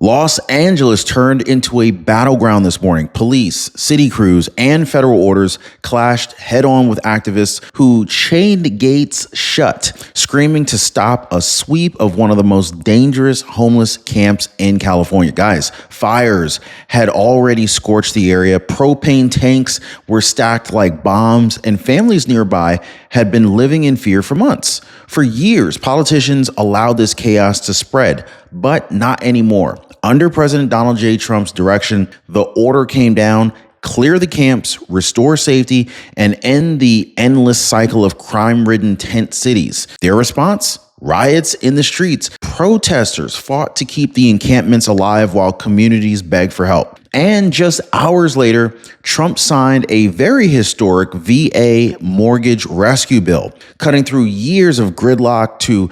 Los Angeles turned into a battleground this morning. Police, city crews, and federal orders clashed head-on with activists who chained gates shut, screaming to stop a sweep of one of the most dangerous homeless camps in California. Guys, fires had already scorched the area. Propane tanks were stacked like bombs, and families nearby had been living in fear for months. For years, politicians allowed this chaos to spread, but not anymore. Under President Donald J. Trump's direction, the order came down: clear the camps, restore safety, and end the endless cycle of crime-ridden tent cities. Their response? Riots in the streets. Protesters fought to keep the encampments alive while communities begged for help. And just hours later, Trump signed a very historic VA mortgage rescue bill, cutting through years of gridlock to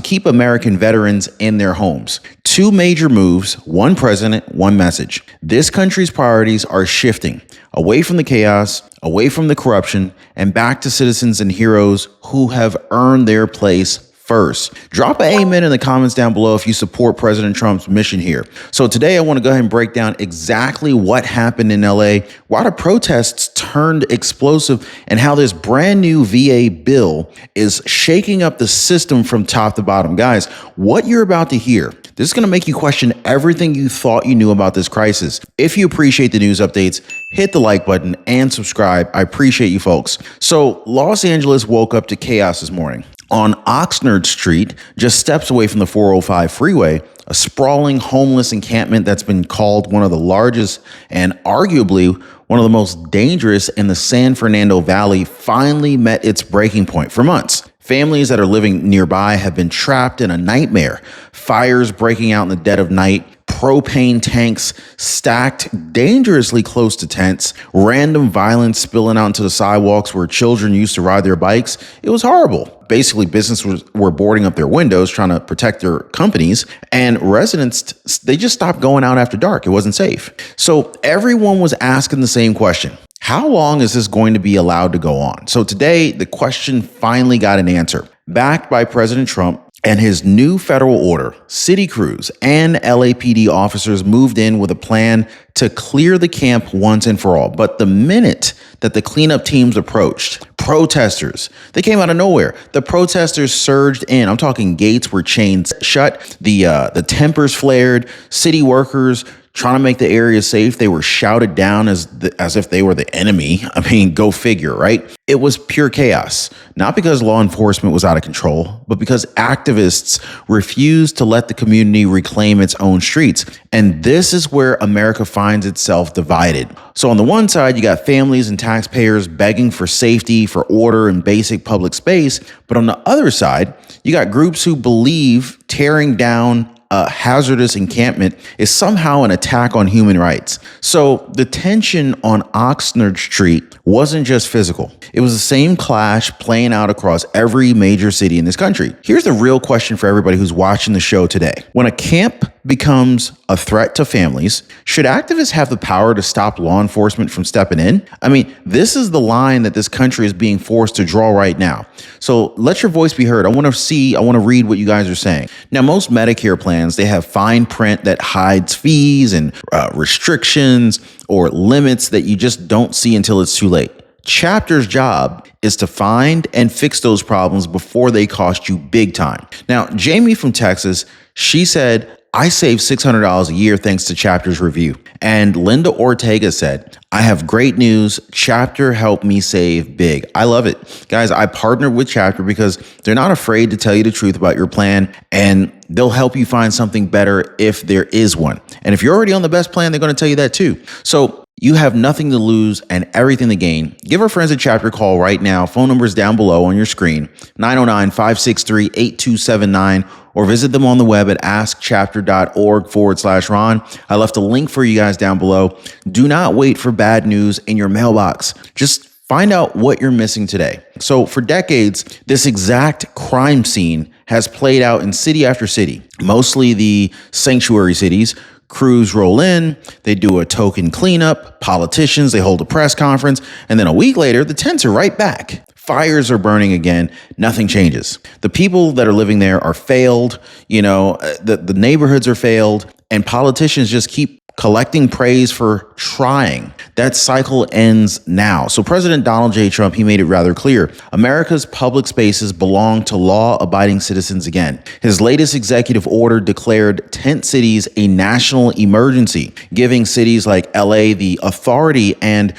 keep American veterans in their homes. Two major moves, one president, one message. This country's priorities are shifting away from the chaos, away from the corruption, and back to citizens and heroes who have earned their place first. Drop an amen in the comments down below if you support President Trump's mission here. So today I want to go ahead and break down exactly what happened in LA, why the protests turned explosive, and how this brand new VA bill is shaking up the system from top to bottom. Guys, what you're about to hear, this is going to make you question everything you thought you knew about this crisis. If you appreciate the news updates, hit the like button and subscribe. I appreciate you folks. So Los Angeles woke up to chaos this morning. On Oxnard Street, just steps away from the 405 freeway, a sprawling homeless encampment that's been called one of the largest and arguably one of the most dangerous in the San Fernando Valley finally met its breaking point. For months, families that are living nearby have been trapped in a nightmare. Fires breaking out in the dead of night, propane tanks stacked dangerously close to tents, random violence spilling out into the sidewalks where children used to ride their bikes. It was horrible. Basically, businesses were boarding up their windows, trying to protect their companies, and residents, they just stopped going out after dark. It wasn't safe. So everyone was asking the same question: how long is this going to be allowed to go on? So today, the question finally got an answer. Backed by President Trump and his new federal order, city crews and LAPD officers moved in with a plan to clear the camp once and for all. But the minute that the cleanup teams approached, protesters, they came out of nowhere. The protesters surged in. I'm talking gates were chained shut. The tempers flared. City workers trying to make the area safe, they were shouted down as if they were the enemy. I mean, go figure, right? It was pure chaos, not because law enforcement was out of control, but because activists refused to let the community reclaim its own streets. And this is where America finds itself divided. So on the one side, you got families and taxpayers begging for safety, for order, and basic public space. But on the other side, you got groups who believe tearing down a hazardous encampment is somehow an attack on human rights. So the tension on Oxnard Street wasn't just physical. It was the same clash playing out across every major city in this country. Here's the real question for everybody who's watching the show today. When a camp becomes a threat to families, should activists have the power to stop law enforcement from stepping in? I mean, this is the line that this country is being forced to draw right now. So let your voice be heard. I want to read what you guys are saying. Now, most Medicare plans, they have fine print that hides fees and restrictions or limits that you just don't see until it's too late. Chapter's job is to find and fix those problems before they cost you big time. Now, Jamie from Texas, she said, I save $600 a year thanks to Chapter's review. And Linda Ortega said, I have great news. Chapter helped me save big. I love it. Guys, I partnered with Chapter because they're not afraid to tell you the truth about your plan, and they'll help you find something better if there is one. And if you're already on the best plan, they're going to tell you that too. So you have nothing to lose and everything to gain. Give our friends at Chapter a call right now. Phone number is down below on your screen, 909-563-8279, or visit them on the web at askchapter.org/Ron. I left a link for you guys down below. Do not wait for bad news in your mailbox. Just find out what you're missing today. So for decades, this exact crime scene has played out in city after city, mostly the sanctuary cities. Crews roll in, they do a token cleanup, politicians, they hold a press conference, and then a week later, the tents are right back. Fires are burning again. Nothing changes. The people that are living there are failed. The neighborhoods are failed. and politicians just keep collecting praise for trying. That cycle ends now. So President Donald J. Trump, he made it rather clear. America's public spaces belong to law-abiding citizens again. His latest executive order declared tent cities a national emergency, giving cities like LA the authority and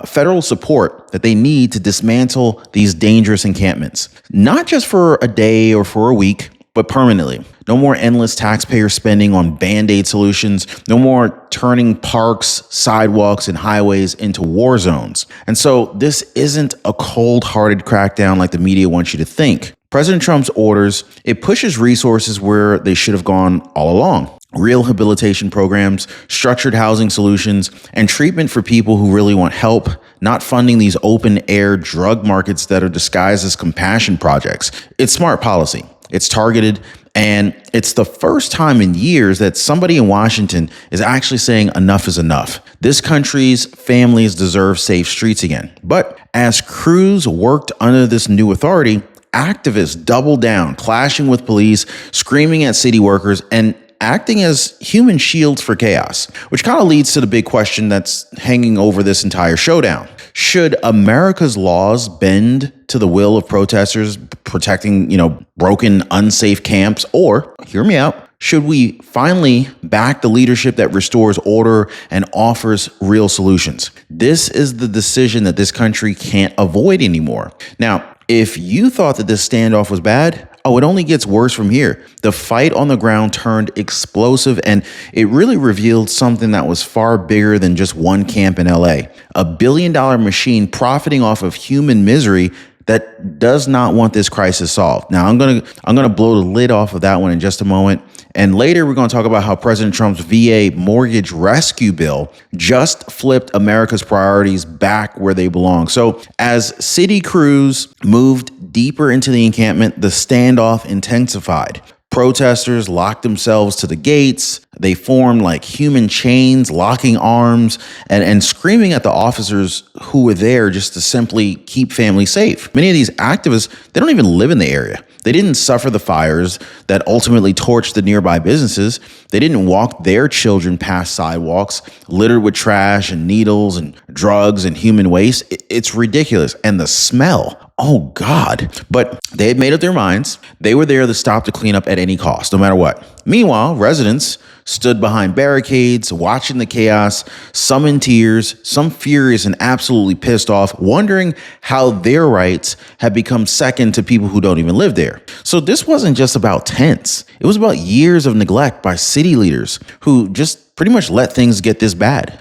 federal support that they need to dismantle these dangerous encampments, not just for a day or for a week, but permanently. No more endless taxpayer spending on Band-Aid solutions. No more turning parks, sidewalks, and highways into war zones. And so this isn't a cold-hearted crackdown like the media wants you to think. President Trump's orders, it pushes resources where they should have gone all along. Rehabilitation programs, structured housing solutions, and treatment for people who really want help, not funding these open-air drug markets that are disguised as compassion projects. It's smart policy. It's targeted, and it's the first time in years that somebody in Washington is actually saying enough is enough. This country's families deserve safe streets again. But as crews worked under this new authority, activists doubled down, clashing with police, screaming at city workers, and acting as human shields for chaos, which kind of leads to the big question that's hanging over this entire showdown. Should America's laws bend to the will of protesters protecting, broken, unsafe camps? Or, hear me out, should we finally back the leadership that restores order and offers real solutions? This is the decision that this country can't avoid anymore. Now, if you thought that this standoff was bad, it only gets worse from here. The fight on the ground turned explosive, and it really revealed something that was far bigger than just one camp in LA. A billion-dollar machine profiting off of human misery that does not want this crisis solved. Now, I'm gonna blow the lid off of that one in just a moment. And later, we're going to talk about how President Trump's VA mortgage rescue bill just flipped America's priorities back where they belong. So as city crews moved deeper into the encampment, the standoff intensified. Protesters locked themselves to the gates. They formed like human chains, locking arms and screaming at the officers who were there just to simply keep families safe. Many of these activists, they don't even live in the area. They didn't suffer the fires that ultimately torched the nearby businesses. They didn't walk their children past sidewalks littered with trash and needles and drugs and human waste. It's ridiculous. And the smell, oh God. But they had made up their minds. They were there to stop the cleanup at any cost, no matter what. Meanwhile, residents stood behind barricades, watching the chaos, some in tears, some furious and absolutely pissed off, wondering how their rights had become second to people who don't even live there. So this wasn't just about tents. It was about years of neglect by city leaders who just pretty much let things get this bad.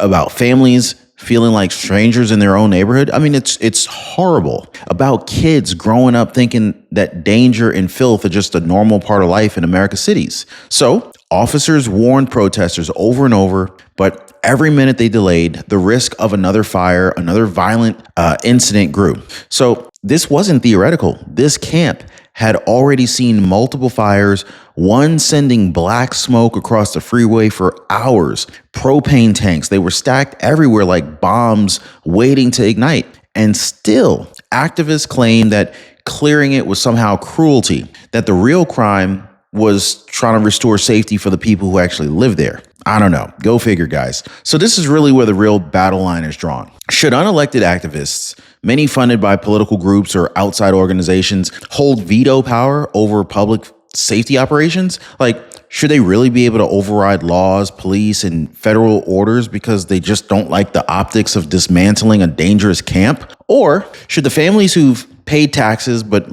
About families feeling like strangers in their own neighborhood. I mean, it's horrible. About kids growing up thinking that danger and filth are just a normal part of life in America's cities. So officers warned protesters over and over, but every minute they delayed, the risk of another fire, another violent incident grew. So this wasn't theoretical. This camp had already seen multiple fires, one sending black smoke across the freeway for hours. Propane tanks, they were stacked everywhere like bombs waiting to ignite. And still, activists claim that clearing it was somehow cruelty, that the real crime was trying to restore safety for the people who actually live there. I don't know. Go figure, guys. So this is really where the real battle line is drawn. Should unelected activists, many funded by political groups or outside organizations, hold veto power over public safety operations? Like, should they really be able to override laws, police, and federal orders because they just don't like the optics of dismantling a dangerous camp? Or should the families who've paid taxes but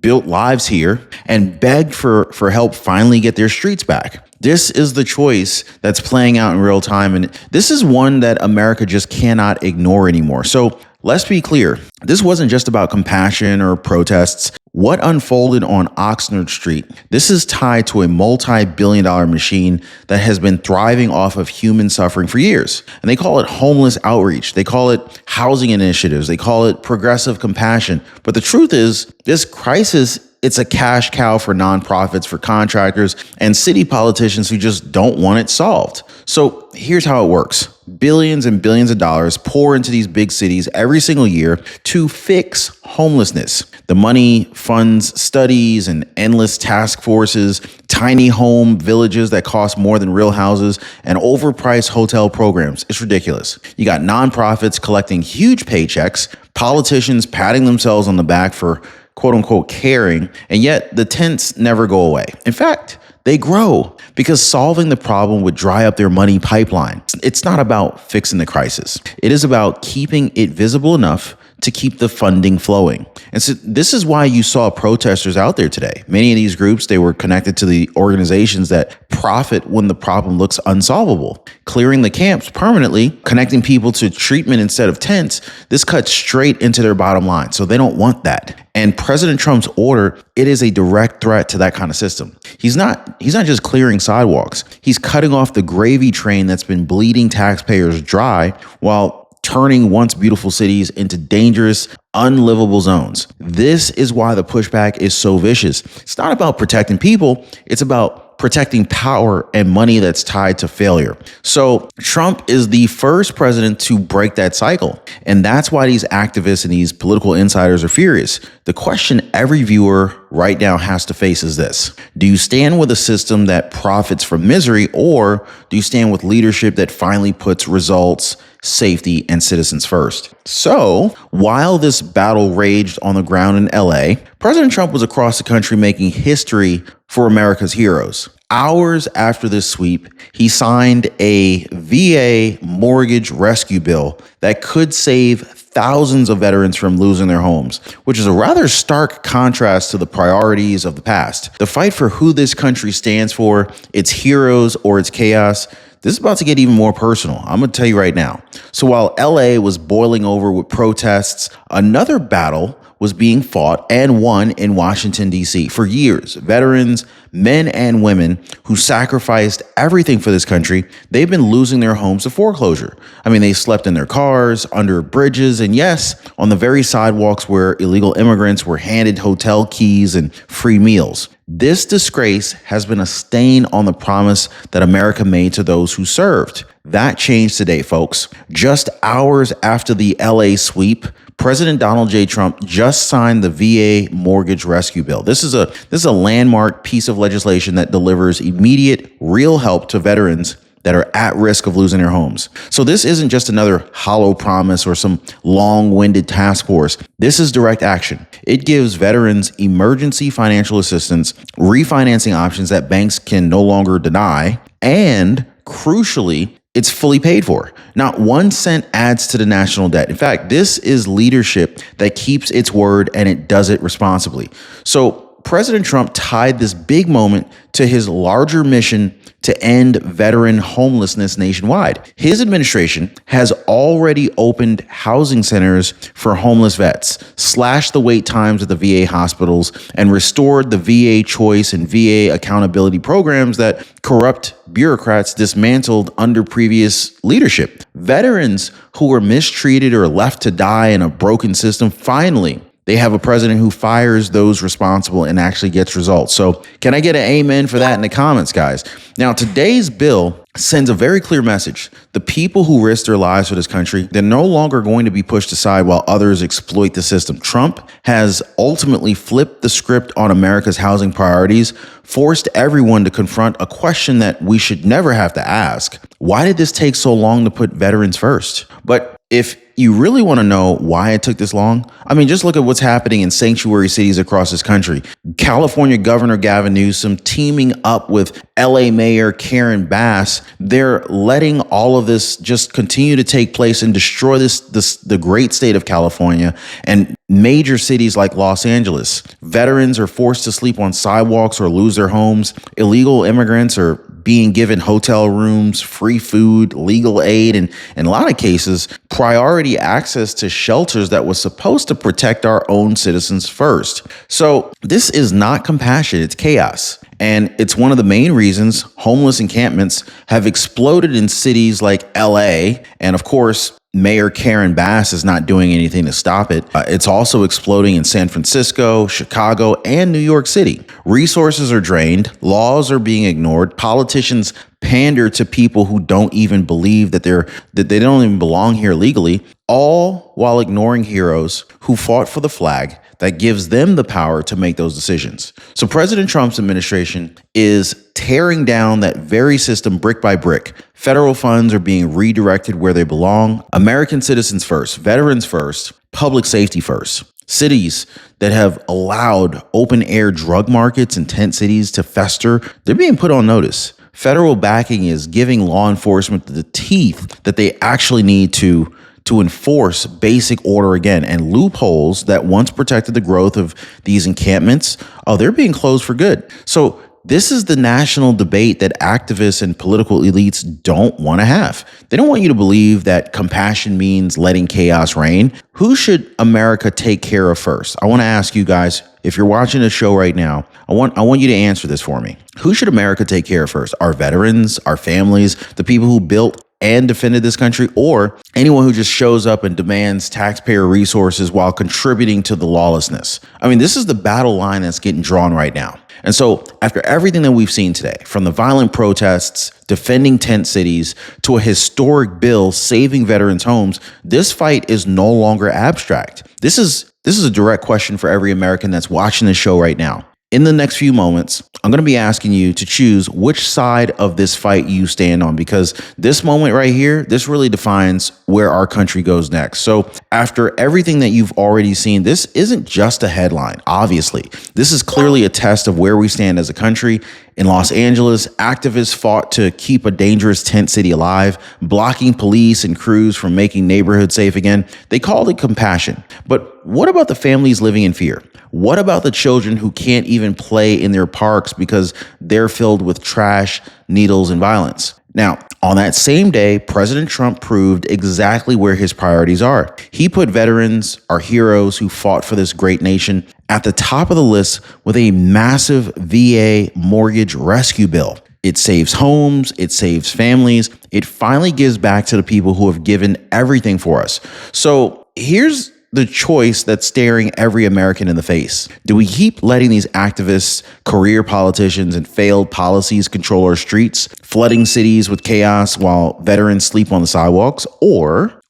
built lives here and begged for help finally get their streets back? This is the choice that's playing out in real time. And this is one that America just cannot ignore anymore. So let's be clear. This wasn't just about compassion or protests. What unfolded on Oxnard Street, this is tied to a multi-billion-dollar machine that has been thriving off of human suffering for years. And they call it homeless outreach. They call it housing initiatives. They call it progressive compassion. But the truth is, this crisis, it's a cash cow for nonprofits, for contractors, and city politicians who just don't want it solved. So here's how it works. billions and billions of dollars pour into these big cities every single year to fix homelessness. The money funds studies and endless task forces, tiny home villages that cost more than real houses, and overpriced hotel programs. It's ridiculous. You got nonprofits collecting huge paychecks, politicians patting themselves on the back for quote unquote caring, and yet the tents never go away. In fact, they grow because solving the problem would dry up their money pipeline. It's not about fixing the crisis. It is about keeping it visible enough to keep the funding flowing. And so this is why you saw protesters out there today. Many of these groups, they were connected to the organizations that profit when the problem looks unsolvable. Clearing the camps permanently, connecting people to treatment instead of tents, this cuts straight into their bottom line. So they don't want that. And President Trump's order, it is a direct threat to that kind of system. He's not just clearing sidewalks. He's cutting off the gravy train that's been bleeding taxpayers dry while turning once beautiful cities into dangerous, unlivable zones. This is why the pushback is so vicious. It's not about protecting people. It's about protecting power and money that's tied to failure. So Trump is the first president to break that cycle. And that's why these activists and these political insiders are furious. The question every viewer right now has to face is this: do you stand with a system that profits from misery, or do you stand with leadership that finally puts results, safety, and citizens first? So while this battle raged on the ground in LA, President Trump was across the country making history for America's heroes. Hours after this sweep, he signed a VA mortgage rescue bill that could save thousands of veterans from losing their homes, which is a rather stark contrast to the priorities of the past. The fight for who this country stands for, its heroes or its chaos, this is about to get even more personal. I'm going to tell you right now. So while LA was boiling over with protests, another battle was being fought and won in Washington, D.C. For years, veterans, men and women who sacrificed everything for this country, they've been losing their homes to foreclosure. I mean, they slept in their cars, under bridges, and yes, on the very sidewalks where illegal immigrants were handed hotel keys and free meals. This disgrace has been a stain on the promise that America made to those who served. That changed today, folks. Just hours after the LA sweep, President Donald J. Trump just signed the VA mortgage rescue bill. This is a landmark piece of legislation that delivers immediate, real help to veterans that are at risk of losing their homes. So this isn't just another hollow promise or some long-winded task force. This is direct action. It gives veterans emergency financial assistance, refinancing options that banks can no longer deny, and crucially, it's fully paid for. Not 1 cent adds to the national debt. In fact, this is leadership that keeps its word and it does it responsibly. So President Trump tied this big moment to his larger mission to end veteran homelessness nationwide. His administration has already opened housing centers for homeless vets, slashed the wait times at the VA hospitals, and restored the VA choice and VA accountability programs that corrupt bureaucrats dismantled under previous leadership. Veterans who were mistreated or left to die in a broken system, finally, they have a president who fires those responsible and actually gets results. So can I get an amen for that in the comments, guys? Now, today's bill sends a very clear message. The people who risk their lives for this country, they're no longer going to be pushed aside while others exploit the system. Trump has ultimately flipped the script on America's housing priorities, forced everyone to confront a question that we should never have to ask. Why did this take so long to put veterans first? But if you really want to know why it took this long, I mean, just look at what's happening in sanctuary cities across this country. California Governor Gavin Newsom teaming up with LA Mayor Karen Bass, they're letting all of this just continue to take place and destroy the great state of California and major cities like Los Angeles. Veterans are forced to sleep on sidewalks or lose their homes. Illegal immigrants are being given hotel rooms, free food, legal aid, and in a lot of cases, priority access to shelters that was supposed to protect our own citizens first. So this is not compassion, it's chaos. And it's one of the main reasons homeless encampments have exploded in cities like LA. And of course, Mayor Karen Bass is not doing anything to stop it. It's also exploding in San Francisco, Chicago, and New York City. Resources are drained, laws are being ignored, politicians pander to people who don't even believe that they don't even belong here legally, all while ignoring heroes who fought for the flag that gives them the power to make those decisions. So President Trump's administration is tearing down that very system brick by brick. Federal funds are being redirected where they belong. American citizens first, veterans first, public safety first. Cities that have allowed open air drug markets in tent cities to fester, they're being put on notice. Federal backing is giving law enforcement the teeth that they actually need to enforce basic order again. And loopholes that once protected the growth of these encampments, they're being closed for good. So this is the national debate that activists and political elites don't want to have. They don't want you to believe that compassion means letting chaos reign. Who should America take care of first? I want to ask you guys, if you're watching this show right now, I want you to answer this for me. Who should America take care of first? Our veterans, our families, the people who built and defended this country, or anyone who just shows up and demands taxpayer resources while contributing to the lawlessness? I mean, this is the battle line that's getting drawn right now. And so after everything that we've seen today, from the violent protests, defending tent cities, to a historic bill saving veterans' homes, this fight is no longer abstract. This is a direct question for every American that's watching this show right now. In the next few moments, I'm going to be asking you to choose which side of this fight you stand on, because this moment right here, this really defines where our country goes next. So after everything that you've already seen, this isn't just a headline. Obviously, this is clearly a test of where we stand as a country. In Los Angeles, activists fought to keep a dangerous tent city alive, blocking police and crews from making neighborhoods safe again. They called it compassion. But what about the families living in fear? What about the children who can't even play in their parks because they're filled with trash, needles, and violence? Now, on that same day, President Trump proved exactly where his priorities are. He put veterans, our heroes who fought for this great nation, at the top of the list with a massive VA mortgage rescue bill. It saves homes, it saves families, it finally gives back to the people who have given everything for us. So here's the choice that's staring every American in the face. Do we keep letting these activists, career politicians, and failed policies control our streets, flooding cities with chaos while veterans sleep on the sidewalks?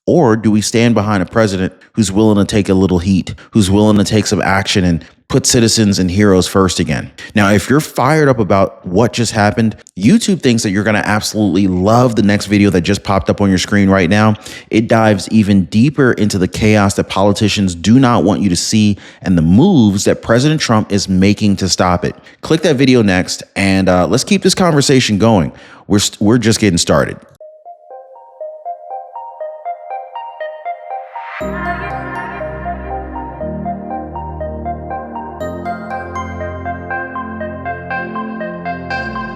Or do we stand behind a president who's willing to take a little heat, who's willing to take some action and put citizens and heroes first again? Now, if you're fired up about what just happened, YouTube thinks that you're going to absolutely love the next video that just popped up on your screen right now. It dives even deeper into the chaos that politicians do not want you to see and the moves that President Trump is making to stop it. Click that video next, and let's keep this conversation going. We're just getting started.